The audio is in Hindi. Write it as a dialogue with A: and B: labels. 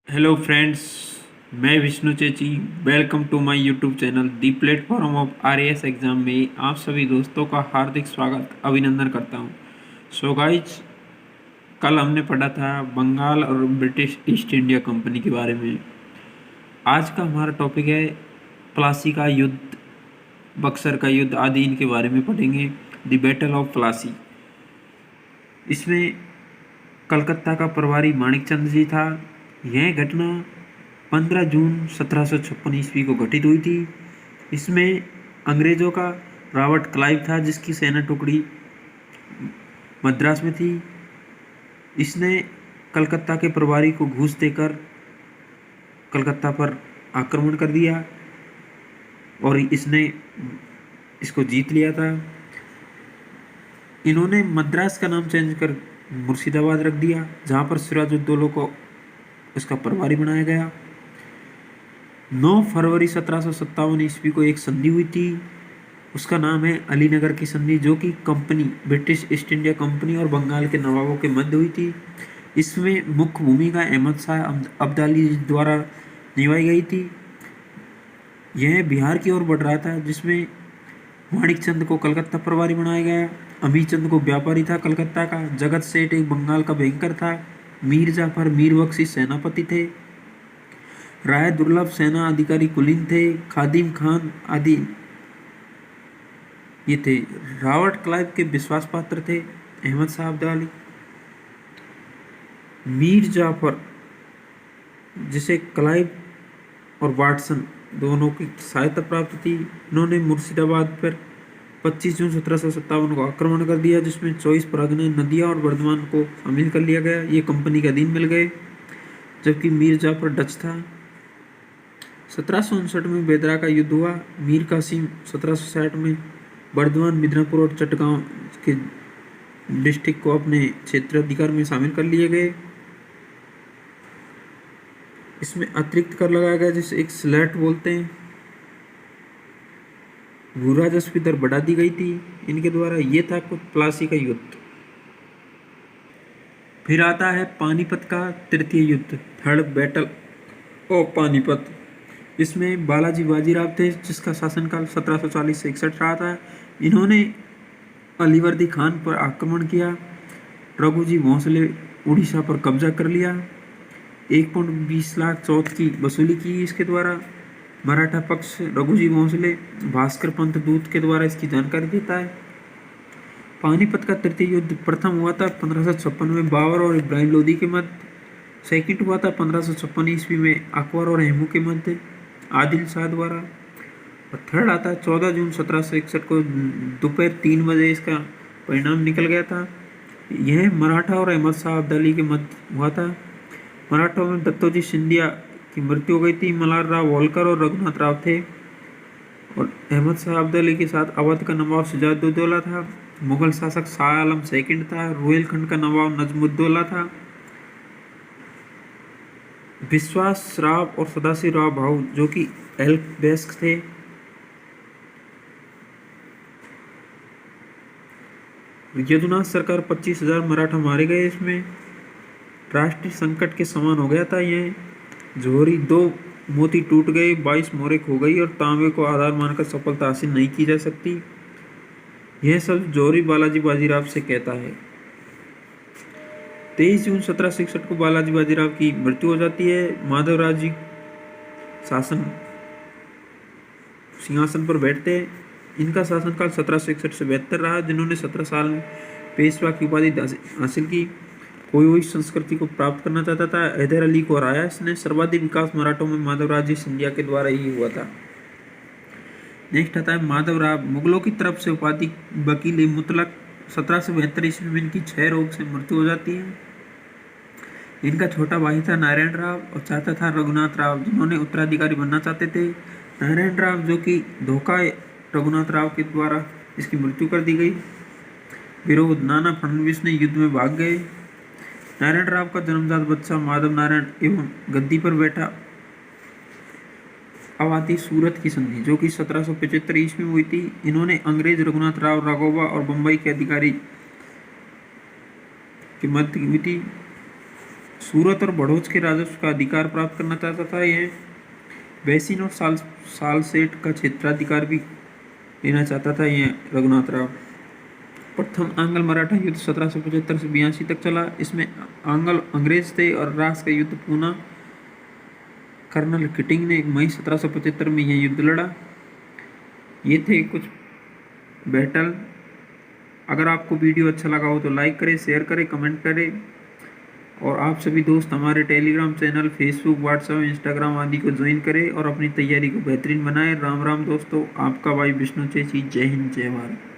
A: हेलो फ्रेंड्स, मैं Vishnu Chechi. Welcome to my YouTube channel the platform of RAS exam में आप सभी दोस्तों का हार्दिक स्वागत अभिनंदन करता हूं। सो गाइज, कल हमने पढ़ा था बंगाल और ब्रिटिश ईस्ट इंडिया कंपनी के बारे में। आज का हमारा टॉपिक है प्लासी का युद्ध, बक्सर का युद्ध आदि इनके बारे में पढ़ेंगे। The battle of Plassey. इसमें कलकत्ता का प्रभारी माणिकचंद जी था। यह घटना 15 जून 1756 ईस्वी को घटित हुई थी। इसमें अंग्रेज़ों का रॉबर्ट क्लाइव था, जिसकी सेना टुकड़ी मद्रास में थी। इसने कलकत्ता के प्रभारी को घूस देकर कलकत्ता पर आक्रमण कर दिया और इसने इसको जीत लिया था। इन्होंने मद्रास का नाम चेंज कर मुर्शिदाबाद रख दिया, जहाँ पर सिराजुद्दौला को इसका प्रभारी बनाया गया। 9 फरवरी 1757 ईस्वी को एक संधि हुई थी, उसका नाम है अलीनगर की संधि, जो कि company British east India company और बंगाल के नवाबों के मध्य हुई थी। इसमें मुख्य भूमिका अहमद शाह अब्दाली द्वारा निभाई गई थी। यह बिहार की ओर बढ़ रहा था, जिसमें माणिकचंद को कलकत्ता प्रभारी बनाया गया। अमीचंद को व्यापारी था कलकत्ता का। जगत सेठ एक बंगाल का बैंकर था। मीर जाफर मीर बख्शी सेनापति थे। राय दुर्लभ सेना अधिकारी कुलीन थे। खादिम खान आदि ये थे। रॉबर्ट क्लाइव के विश्वास पात्र थे अहमद शाह अब्दाली। मीर जाफर, जिसे क्लाइव और वाटसन दोनों की सहायता प्राप्त थी, इन्होंने मुर्शिदाबाद पर 25 जून 1757 को आक्रमण कर दिया, जिसमें 24 परगने, नदिया और बर्धमान को शामिल कर लिया गया। ये कंपनी के अधीन मिल गए, जबकि मीर जाफर डच था। 1759 में बेदरा का युद्ध हुआ। मीर कासिम 1760 में बर्धमान, मिदनापुर और चटगांव के डिस्ट्रिक्ट को अपने क्षेत्राधिकार में शामिल कर लिए गए। इसमें अतिरिक्त कर लगाया गया, जिसे एक स्लैट बोलते हैं। भू राजस्व दर बढ़ा दी गई थी इनके द्वारा। ये था कुछ प्लासी का युद्ध। फिर आता है पानीपत का तृतीय युद्ध, थर्ड बैटल ऑफ पानीपत। इसमें बालाजी बाजीराव थे, जिसका शासनकाल 1740 से 61 रहा था। इन्होंने अलीवर्दी खान पर आक्रमण किया। रघुजी भोंसले उड़ीसा पर कब्जा कर लिया। 1.20 लाख चौथ की वसूली की इसके द्वारा। मराठा पक्ष रघुजी भोंसले भास्कर पंत दूत के द्वारा इसकी जानकारी देता है। पानीपत का तृतीय युद्ध प्रथम हुआ था 1556 में बाबर और इब्राहिम लोदी के मध्य। सेकंड हुआ था 1556 ईस्वी में अकबर और हेमू के मध्य आदिल शाह द्वारा। और थर्ड आता है 14 जून 1761 को दोपहर 3 बजे इसका परिणाम निकल गया था। यह मराठा और अहमद शाह अब्दाली के मध्य हुआ था। मराठों में दत्तोजी सिंधिया की मृत्यु हो गई थी। मल्हार राव होलकर और रघुनाथ राव थे। और अहमद शाह अब्दाली के साथ अवध का नवाब सिराजुद्दौला था। मुगल शासक शाह आलम सेकंड था। रोहिलखंड का नवाब नजमुद्दौला था। विश्वास राव और सदाशिव राव भाऊ, जो कि एल्बेस्क थे। यदुनाथ सरकार 25,000 मराठा मारे गए। इसमें राष्ट्रीय संकट के समान हो गया था। यह जोहरी 2 मोती टूट गए, 22 मोहरें खो गई और तांबे को आधार मानकर सफलता हासिल नहीं की जा सकती। यह सब जोहरी बालाजी बाजीराव से कहता है। 23 जून 1761 को बालाजी बाजीराव की मृत्यु हो जाती है। माधवराज जी शासन सिंहासन पर बैठते हैं। इनका शासनकाल 1761 से 72 रहा, जिन्होंने 17 साल में पेशवा की उपाधि हासिल की। कोई संस्कृति को प्राप्त करना चाहता था। हैदर अली को हराया इसने। सर्वाधिक विकास मराठों में माधवराज जी सिंधिया के द्वारा ही हुआ था। नेक्स्ट आता है माधवराव। मुगलों की तरफ से उपाधि वकील मुतलक। 1772 ईस्वी में इनकी 6 रोग से मृत्यु हो जाती है। इनका छोटा भाई था नारायण राव और चाचा था रघुनाथ राव, जिन्होंने उत्तराधिकारी बनना चाहते थे। नारायण राव, जो कि धोखा रघुनाथ राव के द्वारा इसकी मृत्यु कर दी गई। विरोध, नाना फडणवीस ने युद्ध में भाग गए। नारायण राव का जन्मजात बच्चा माधव नारायण एवं गद्दी पर बैठा। अब आती सूरत की संधि, जो कि 1775 ईस्वी में हुई थी। इन्होंने अंग्रेज रघुनाथ राव राघोबा और बम्बई के अधिकारी के मध्य हुई थी। सूरत और बड़ौच के राजस्व का अधिकार प्राप्त करना चाहता था। यह बैसिन और सालसेट का क्षेत्राधिकार भी लेना चाहता था यह रघुनाथ राव। प्रथम आंग्ल मराठा युद्ध 1775 से 82 तक चला। इसमें आंग्ल अंग्रेज थे और रास का युद्ध पूना। कर्नल किटिंग ने मई 1775 में यह युद्ध लड़ा। ये थे कुछ बैटल। अगर आपको वीडियो अच्छा लगा हो तो लाइक करें, शेयर करें, कमेंट करें और आप सभी दोस्त हमारे Telegram channel, Facebook, WhatsApp, Instagram आदि को ज्वाइन करें और अपनी तैयारी को बेहतरीन बनाएं। राम राम दोस्तों, आपका भाई विष्णु चेची। जय हिंद, जय भारत।